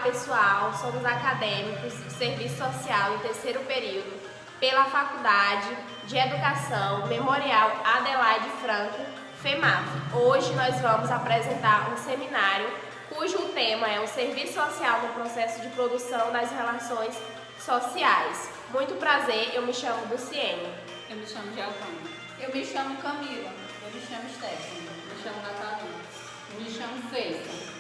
pessoal, somos acadêmicos do Serviço Social em terceiro período pela Faculdade de Educação Memorial Adelaide Franco, FEMAF. Hoje nós vamos apresentar um seminário cujo tema é o Serviço Social no processo de produção das relações sociais. Muito prazer, eu me chamo Luciene. Eu me chamo Giovana. Eu me chamo Camila. Eu me chamo Stephanie. Eu me chamo Natália. Eu me chamo Feita.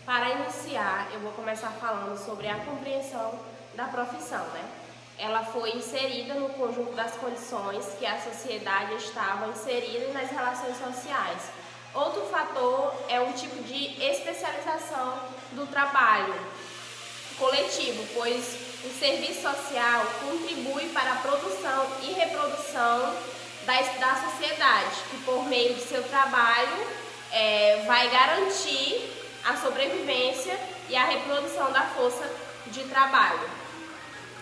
Para iniciar, eu vou começar falando sobre a compreensão da profissão, né? Ela foi inserida no conjunto das condições que a sociedade estava inserida nas relações sociais. Outro fator é um tipo de especialização do trabalho coletivo, pois o serviço social contribui para a produção e reprodução da sociedade, que por meio de seu trabalho vai garantir a sobrevivência e a reprodução da força de trabalho.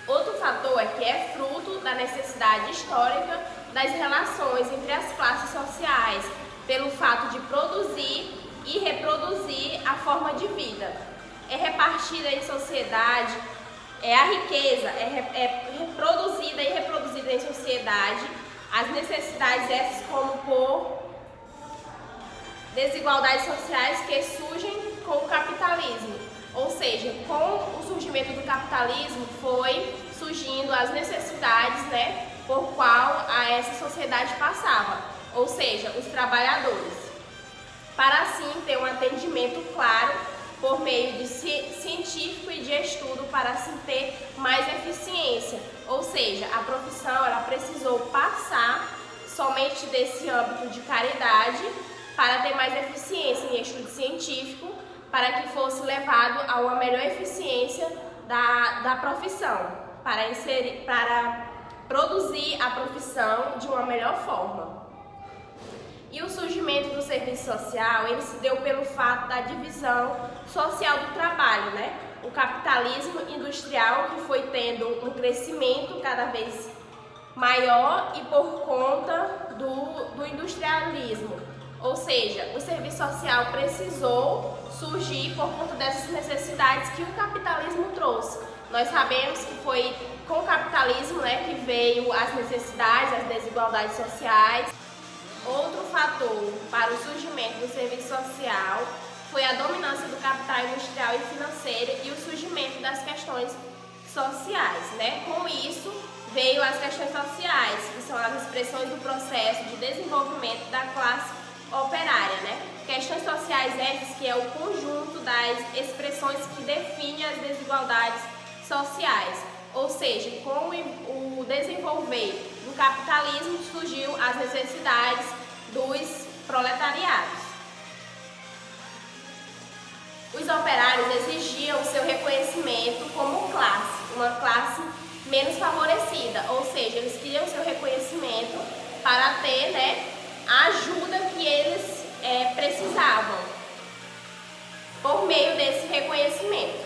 Outro fator é que é fruto da necessidade histórica das relações entre as classes sociais, pelo fato de produzir e reproduzir a forma de vida. É repartida em sociedade, a riqueza é reproduzida e reproduzida em sociedade, as necessidades essas como por desigualdades sociais que surgem com o capitalismo, ou seja, com o surgimento do capitalismo foi surgindo as necessidades, por qual essa sociedade passava, ou seja, os trabalhadores, para assim ter um atendimento claro por meio de científico e de estudo para assim ter mais eficiência, ou seja, a profissão ela precisou passar somente desse âmbito de caridade para ter mais eficiência em estudo científico, para que fosse levado a uma melhor eficiência da profissão, para produzir a profissão de uma melhor forma. E o surgimento do serviço social, ele se deu pelo fato da divisão social do trabalho, O capitalismo industrial que foi tendo um crescimento cada vez maior e por conta do industrialismo. Ou seja, o serviço social precisou surgir por conta dessas necessidades que o capitalismo trouxe. Nós sabemos que foi com o capitalismo que veio as necessidades, as desigualdades sociais. Outro fator para o surgimento do serviço social foi a dominância do capital industrial e financeiro e o surgimento das questões sociais. Com isso, veio as questões sociais, que são as expressões do processo de desenvolvimento da classe operária, Questões sociais essas que é o conjunto das expressões que definem as desigualdades sociais, ou seja, com o desenvolver do capitalismo surgiu as necessidades dos proletariados. Os operários exigiam seu reconhecimento como classe, uma classe menos favorecida, ou seja, eles queriam seu reconhecimento para ter, a ajuda que eles precisavam por meio desse reconhecimento.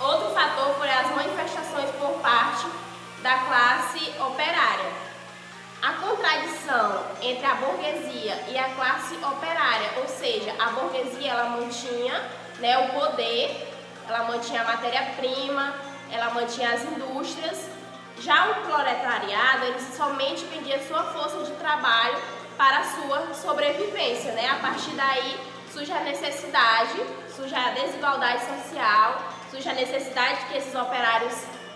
Outro fator foi as manifestações por parte da classe operária. A contradição entre a burguesia e a classe operária, ou seja, a burguesia ela mantinha o poder, ela mantinha a matéria-prima, ela mantinha as indústrias. Já o proletariado, ele somente vendia sua força de trabalho para a sua sobrevivência, A partir daí surge a necessidade, surge a desigualdade social, surge a necessidade que esses operários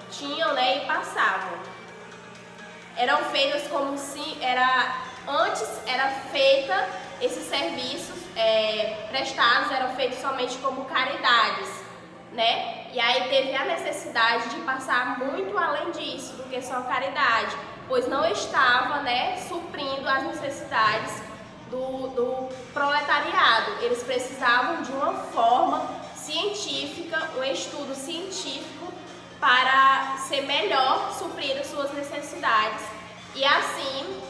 tinham, e passavam. Eram feitas como se antes era feita esses serviços prestados eram feitos somente como caridades, E aí teve a necessidade de passar muito além disso do que só caridade, pois não estava, suprindo as necessidades do proletariado. Eles precisavam de uma forma científica, um estudo científico para ser melhor suprir as suas necessidades e assim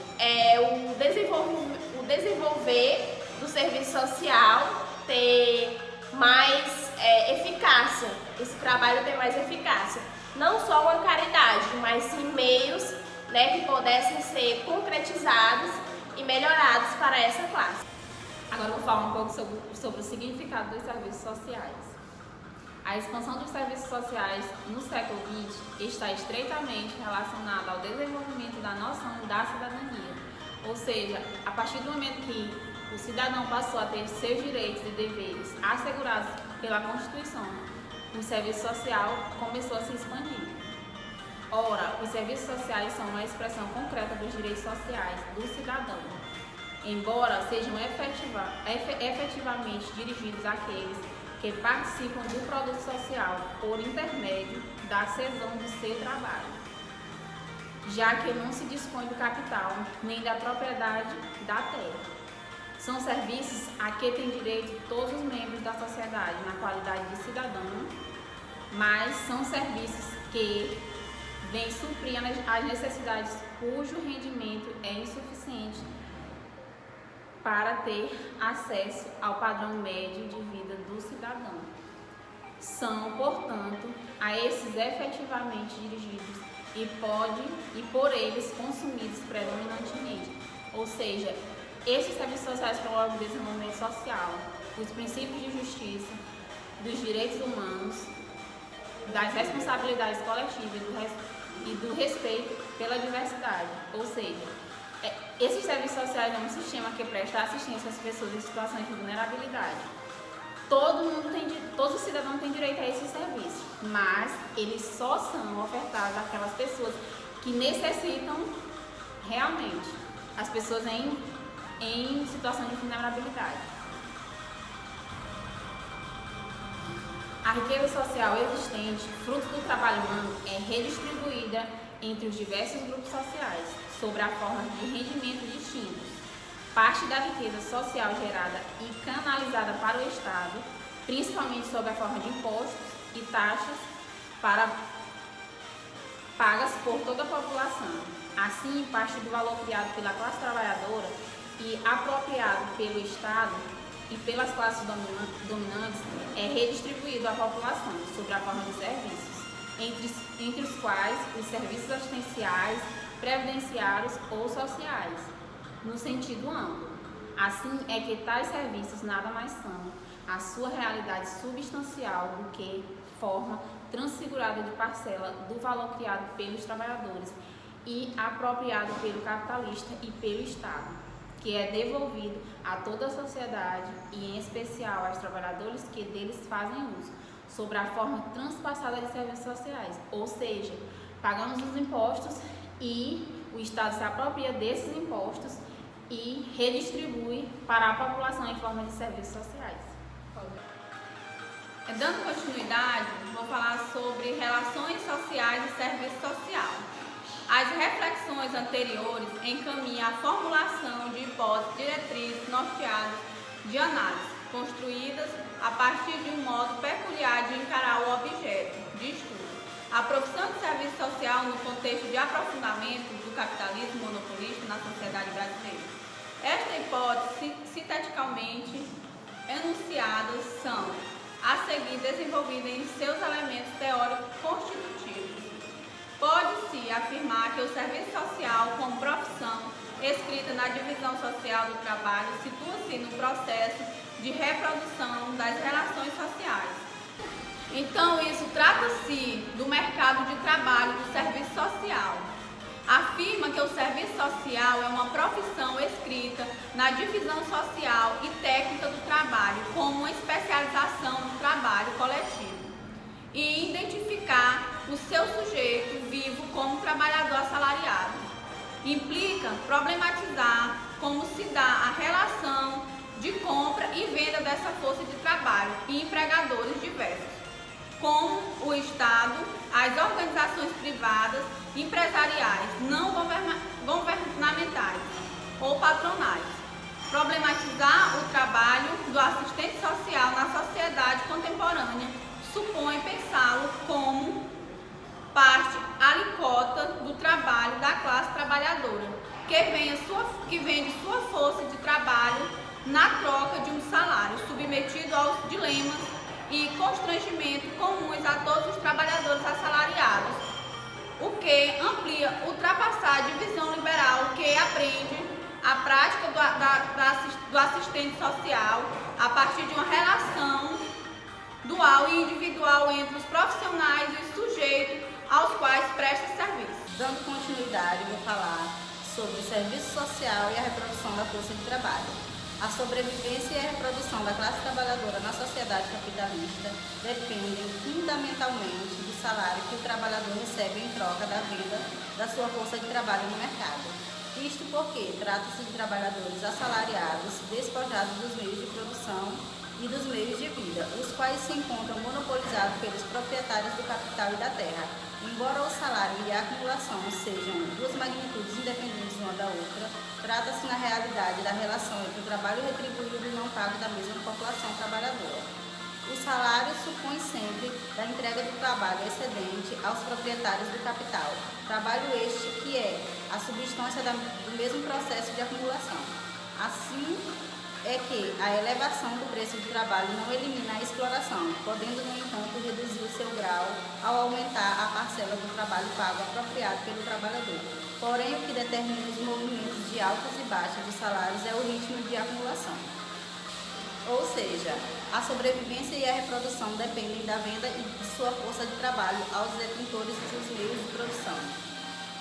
o desenvolver do serviço social ter mais eficácia, esse trabalho ter mais eficácia. Não só uma caridade, mas sim meios que pudessem ser concretizados e melhorados para essa classe. Agora eu vou falar um pouco sobre o significado dos serviços sociais. A expansão dos serviços sociais no século XX está estreitamente relacionada ao desenvolvimento da noção da cidadania, ou seja, a partir do momento que o cidadão passou a ter seus direitos e deveres assegurados pela Constituição, o serviço social começou a se expandir. Ora, os serviços sociais são uma expressão concreta dos direitos sociais do cidadão, embora sejam efetivamente dirigidos àqueles que participam do produto social por intermédio da cessão do seu trabalho, já que não se dispõe do capital nem da propriedade da terra. São serviços a que têm direito todos os membros da sociedade na qualidade de cidadão, mas são serviços que vêm suprir as necessidades cujo rendimento é insuficiente para ter acesso ao padrão médio de vida do cidadão. São, portanto, a esses efetivamente dirigidos e por eles consumidos predominantemente. Ou seja, esses serviços sociais promovem o desenvolvimento social, os princípios de justiça, dos direitos humanos, das responsabilidades coletivas e do respeito pela diversidade. Ou seja, esses serviços sociais é um sistema que presta assistência às pessoas em situações de vulnerabilidade. Todo cidadão tem direito a esses serviços, mas eles só são ofertados àquelas pessoas que necessitam realmente, as pessoas em situação de vulnerabilidade. A riqueza social existente, fruto do trabalho humano, é redistribuída entre os diversos grupos sociais, sobre a forma de rendimentos distintos. Parte da riqueza social gerada e canalizada para o Estado, principalmente sob a forma de impostos e taxas pagas por toda a população. Assim, parte do valor criado pela classe trabalhadora e apropriado pelo Estado e pelas classes dominantes é redistribuído à população, sob a forma de serviços, entre os quais os serviços assistenciais, previdenciários ou sociais, no sentido amplo. Assim é que tais serviços nada mais são a sua realidade substancial do que forma transfigurada de parcela do valor criado pelos trabalhadores e apropriado pelo capitalista e pelo Estado, que é devolvido a toda a sociedade e em especial aos trabalhadores que deles fazem uso, sobre a forma transpassada de serviços sociais, ou seja, pagamos os impostos e o Estado se apropria desses impostos e redistribui para a população em forma de serviços sociais. Dando continuidade, vou falar sobre relações sociais e serviço social. As reflexões anteriores encaminham a formulação de hipóteses diretrizes norteadas de análise, construídas a partir de um modo peculiar de encarar o objeto de estudo. A profissão de serviço social no contexto de aprofundamento do capitalismo monopolista na sociedade brasileira. Esta hipótese, sinteticamente enunciadas, são a seguir desenvolvidas em seus elementos teóricos constitutivos. Pode-se afirmar que o serviço social, como profissão escrita na divisão social do trabalho, situa-se no processo de reprodução das relações sociais. Então, isso trata-se do mercado de trabalho do serviço social. Afirma que o serviço social é uma profissão escrita na divisão social e técnica do trabalho como uma especialização do trabalho coletivo e identificar o seu sujeito vivo como trabalhador assalariado. Implica problematizar como se dá a relação de compra e venda dessa força de trabalho e empregadores diversos, como o Estado, as organizações privadas, empresariais, não governamentais ou patronais. Problematizar o trabalho do assistente social na sociedade contemporânea supõe pensá-lo como parte alicota do trabalho da classe trabalhadora, que vende sua força de trabalho na troca de um salário, submetido aos dilemas e constrangimento comuns a todos os trabalhadores assalariados, o que amplia, ultrapassar a divisão liberal que aprende a prática do assistente social a partir de uma relação dual e individual entre os profissionais e os sujeitos aos quais presta serviço. Dando continuidade, vou falar sobre o serviço social e a reprodução da força de trabalho. A sobrevivência e a reprodução da classe trabalhadora na sociedade capitalista dependem fundamentalmente do salário que o trabalhador recebe em troca da venda da sua força de trabalho no mercado. Isto porque trata-se de trabalhadores assalariados, despojados dos meios de produção e dos meios de vida, os quais se encontram monopolizados pelos proprietários do capital e da terra. Embora o salário e a acumulação sejam duas magnitudes independentes uma da outra, trata-se na realidade da relação entre o trabalho retribuído e não pago da mesma população trabalhadora. O salário supõe sempre da entrega do trabalho excedente aos proprietários do capital, trabalho este que é a substância do mesmo processo de acumulação. Assim é que a elevação do preço do trabalho não elimina a exploração, podendo, no entanto, reduzir o seu grau ao aumentar a parcela do trabalho pago apropriado pelo trabalhador. Porém, o que determina os movimentos de altas e baixas de salários é o ritmo de acumulação. Ou seja, a sobrevivência e a reprodução dependem da venda e de sua força de trabalho aos detentores dos meios de produção.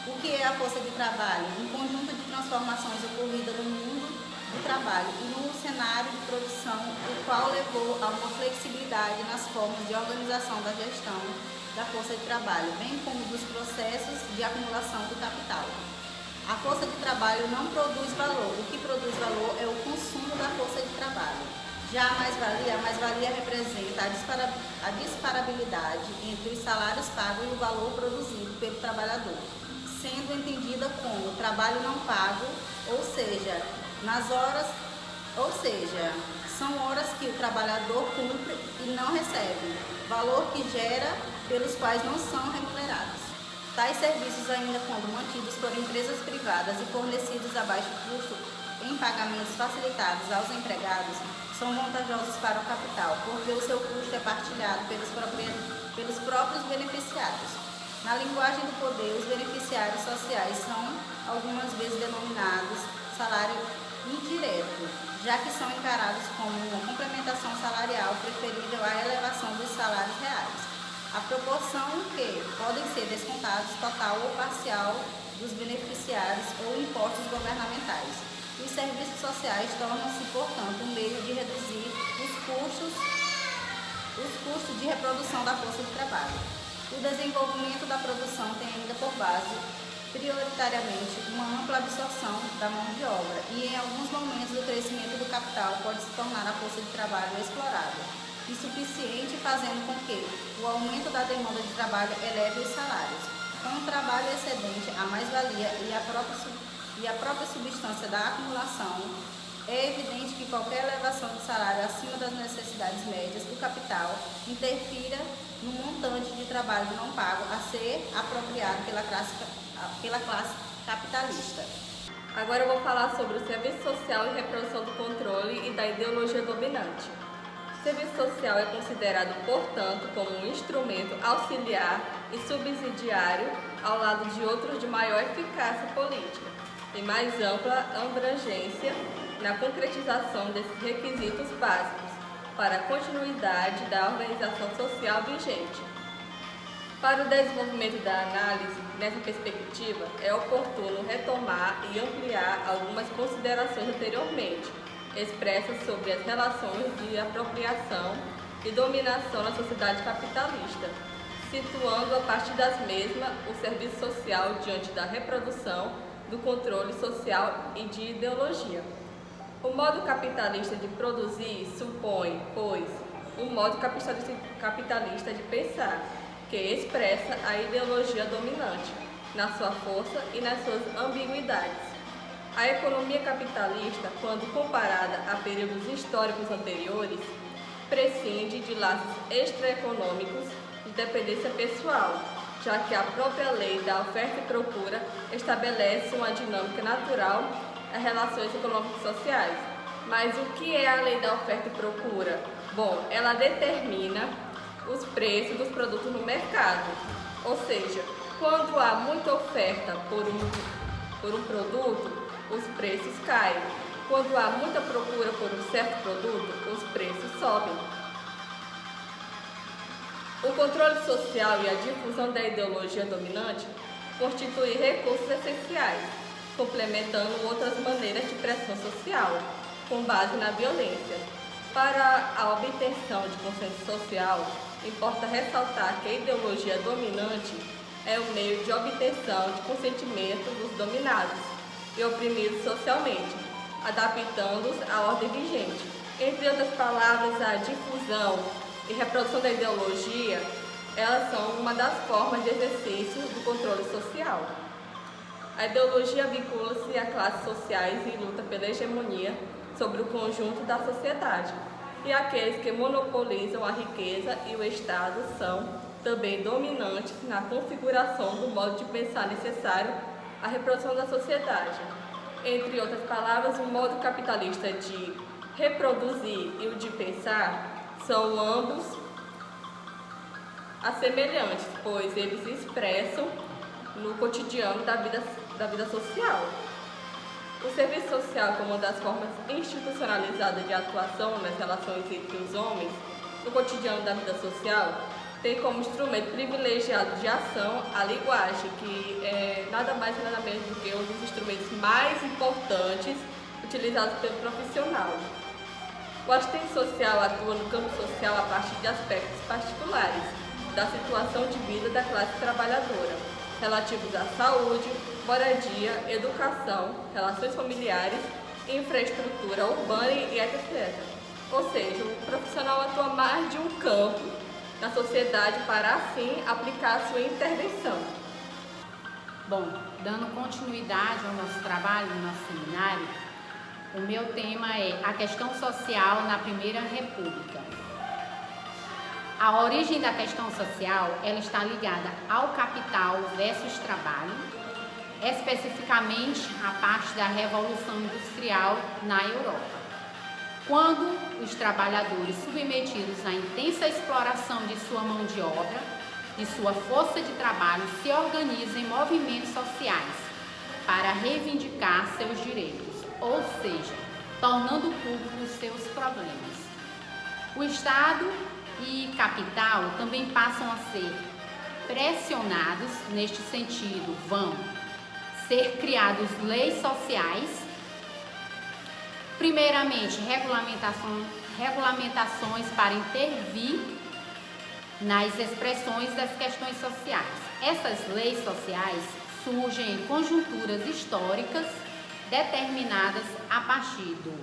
O que é a força de trabalho? Um conjunto de transformações ocorridas no mundo do trabalho e no cenário de produção, o qual levou a uma flexibilidade nas formas de organização da gestão da força de trabalho, bem como dos processos de acumulação do capital. A força de trabalho não produz valor, o que produz valor é o consumo da força de trabalho. Já a mais-valia representa a disparabilidade entre os salários pagos e o valor produzido pelo trabalhador, sendo entendida como trabalho não pago, ou seja, são horas que o trabalhador cumpre e não recebe, valor que gera pelos quais não são remunerados. Tais serviços, ainda quando mantidos por empresas privadas e fornecidos a baixo custo em pagamentos facilitados aos empregados, são vantajosos para o capital, porque o seu custo é partilhado pelos próprios beneficiários. Na linguagem do poder, os beneficiários sociais são algumas vezes denominados salário indireto, já que são encarados como uma complementação salarial preferível à elevação dos salários reais. A proporção que podem ser descontados total ou parcial dos beneficiários ou impostos governamentais. Os serviços sociais tornam-se, portanto, um meio de reduzir os custos de reprodução da força de trabalho. O desenvolvimento da produção tem ainda por base prioritariamente uma ampla absorção da mão de obra e, em alguns momentos, o crescimento do capital pode se tornar a força de trabalho explorável, insuficiente, fazendo com que o aumento da demanda de trabalho eleve os salários. Com o trabalho excedente, a mais-valia e a própria substância da acumulação, é evidente que qualquer elevação de salário acima das necessidades médias do capital interfira no montante de trabalho não pago a ser apropriado pela classe capitalista. Agora eu vou falar sobre o serviço social e reprodução do controle e da ideologia dominante. O serviço social é considerado, portanto, como um instrumento auxiliar e subsidiário ao lado de outros de maior eficácia política e mais ampla abrangência na concretização desses requisitos básicos para a continuidade da organização social vigente. Para o desenvolvimento da análise nessa perspectiva, é oportuno retomar e ampliar algumas considerações anteriormente expressas sobre as relações de apropriação e dominação na sociedade capitalista, situando a partir das mesmas o serviço social diante da reprodução, do controle social e de ideologia. O modo capitalista de produzir supõe, pois, um modo capitalista de pensar, que expressa a ideologia dominante, na sua força e nas suas ambiguidades. A economia capitalista, quando comparada a períodos históricos anteriores, prescinde de laços extraeconômicos de dependência pessoal, já que a própria lei da oferta e procura estabelece uma dinâmica natural às relações econômicas e sociais. Mas o que é a lei da oferta e procura? Bom, ela determina os preços dos produtos no mercado, ou seja, quando há muita oferta por um produto, os preços caem. Quando há muita procura por um certo produto, os preços sobem. O controle social e a difusão da ideologia dominante constituem recursos essenciais, complementando outras maneiras de pressão social, com base na violência. Para a obtenção de consenso social, importa ressaltar que a ideologia dominante é o meio de obtenção de consentimento dos dominados e oprimidos socialmente, adaptando-os à ordem vigente. Entre outras palavras, a difusão e reprodução da ideologia, elas são uma das formas de exercício do controle social. A ideologia vincula-se a classes sociais e luta pela hegemonia sobre o conjunto da sociedade. E aqueles que monopolizam a riqueza e o Estado são também dominantes na configuração do modo de pensar necessário à reprodução da sociedade. Entre outras palavras, o modo capitalista de reproduzir e o de pensar são ambos assemelhantes, pois eles se expressam no cotidiano da vida social. O serviço social, como uma das formas institucionalizadas de atuação nas relações entre os homens no cotidiano da vida social, tem como instrumento privilegiado de ação a linguagem, que é nada mais e nada menos do que um dos instrumentos mais importantes utilizados pelo profissional. O assistente social atua no campo social a partir de aspectos particulares da situação de vida da classe trabalhadora, relativos à saúde, moradia, educação, relações familiares, infraestrutura urbana e etc. Ou seja, o profissional atua mais de um campo na sociedade para, assim, aplicar a sua intervenção. Bom, dando continuidade ao nosso trabalho, no nosso seminário, o meu tema é a questão social na Primeira República. A origem da questão social, ela está ligada ao capital versus trabalho, especificamente a parte da Revolução Industrial na Europa, quando os trabalhadores submetidos à intensa exploração de sua mão de obra, de sua força de trabalho, se organizam em movimentos sociais para reivindicar seus direitos, ou seja, tornando públicos seus problemas. O Estado e capital também passam a ser pressionados neste sentido. Vão ser criadas leis sociais, primeiramente regulamentações para intervir nas expressões das questões sociais. Essas leis sociais surgem em conjunturas históricas determinadas a partir do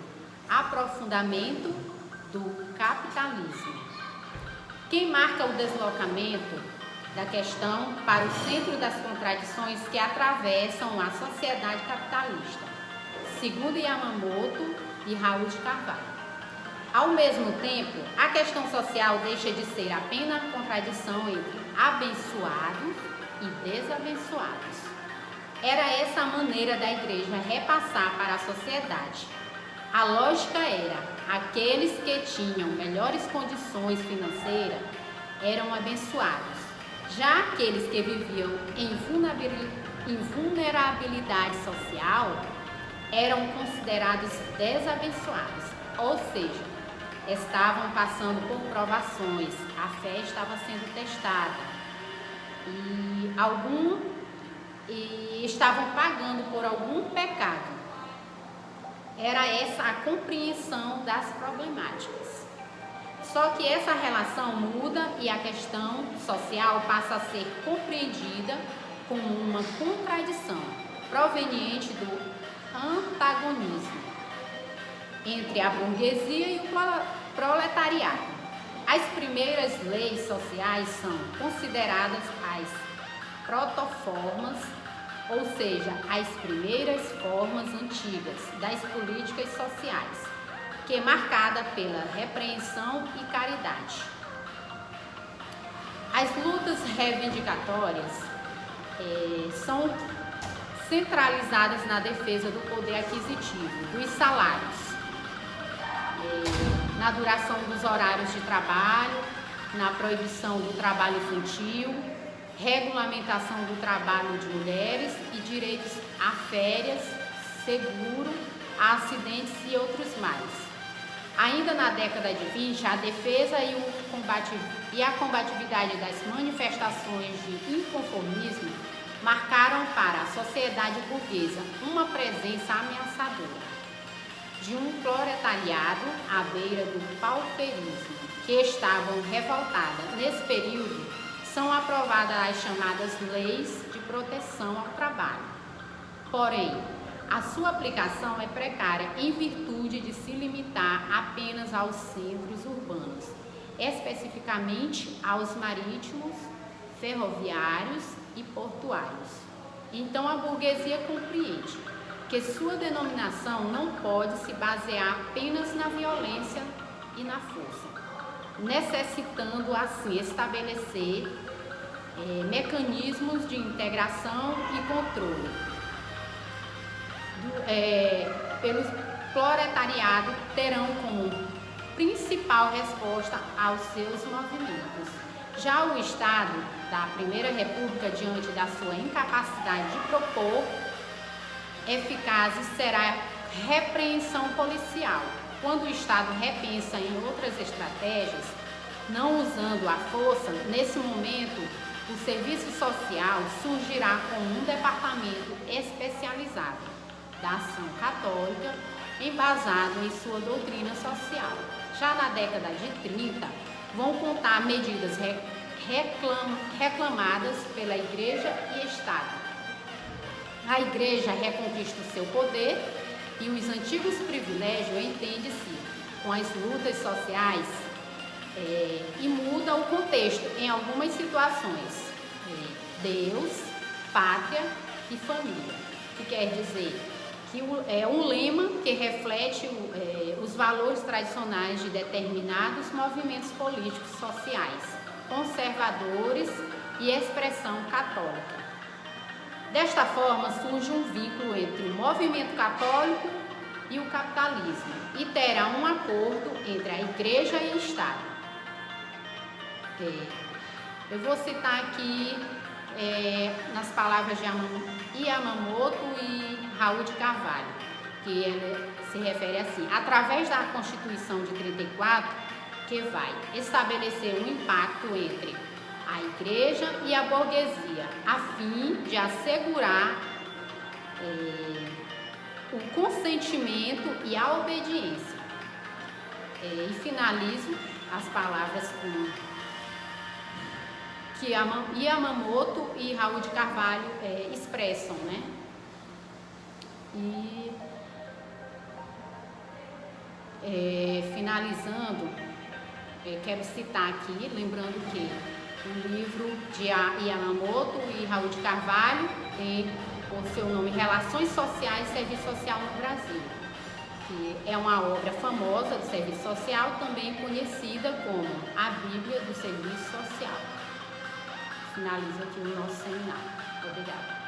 aprofundamento do capitalismo. Quem marca o deslocamento da questão para o centro das contradições que atravessam a sociedade capitalista, segundo Yamamoto e Raul de Carvalho. Ao mesmo tempo, a questão social deixa de ser apenas a contradição entre abençoados e desabençoados. Era essa a maneira da igreja repassar para a sociedade. A lógica era: aqueles que tinham melhores condições financeiras eram abençoados, já aqueles que viviam em vulnerabilidade social eram considerados desabençoados, ou seja, estavam passando por provações, a fé estava sendo testada e estavam pagando por algum pecado. Era essa a compreensão das problemáticas. Só que essa relação muda e a questão social passa a ser compreendida como uma contradição proveniente do antagonismo entre a burguesia e o proletariado. As primeiras leis sociais são consideradas as protoformas, ou seja, as primeiras formas antigas das políticas sociais, que é marcada pela repreensão e caridade. As lutas reivindicatórias são centralizadas na defesa do poder aquisitivo, dos salários, na duração dos horários de trabalho, na proibição do trabalho infantil, regulamentação do trabalho de mulheres e direitos a férias, seguro, a acidentes e outros mais. Ainda na década de 20, a defesa e a combatividade das manifestações de inconformismo marcaram para a sociedade burguesa uma presença ameaçadora de um proletariado à beira do pauperismo, que estavam revoltadas. Nesse período, são aprovadas as chamadas leis de proteção ao trabalho. Porém, a sua aplicação é precária em virtude de se limitar apenas aos centros urbanos, especificamente aos marítimos, ferroviários e portuários. Então, a burguesia compreende que sua denominação não pode se basear apenas na violência e na força, necessitando assim estabelecer mecanismos de integração e controle pelos proletariado terão como principal resposta aos seus movimentos. Já o Estado da Primeira República, diante da sua incapacidade de propor eficazes, será repreensão policial. Quando o Estado repensa em outras estratégias, não usando a força, nesse momento o serviço social surgirá como um departamento especializado da ação católica, embasado em sua doutrina social. Já na década de 30, vão contar medidas reclamadas pela Igreja e Estado. A Igreja reconquista o seu poder e os antigos privilégios, entende-se, com as lutas sociais, e muda o contexto em algumas situações. Deus, pátria e família, que quer dizer que é um lema que reflete os valores tradicionais de determinados movimentos políticos sociais, conservadores e expressão católica. Desta forma, surge um vínculo entre o movimento católico e o capitalismo, e terá um acordo entre a Igreja e o Estado. Eu vou citar aqui nas palavras de Yamamoto e Raul de Carvalho, que ele se refere assim: através da Constituição de 34, que vai estabelecer um impacto entre a Igreja e a burguesia, a fim de assegurar o consentimento e a obediência. E finalizo as palavras com que Yamamoto e Raul de Carvalho expressam, né? E finalizando, quero citar aqui, lembrando que o livro de Yamamoto e Raul de Carvalho tem por seu nome Relações Sociais e Serviço Social no Brasil, que é uma obra famosa do serviço social, também conhecida como a Bíblia do Serviço Social. Finalizo aqui o nosso seminário. Obrigada.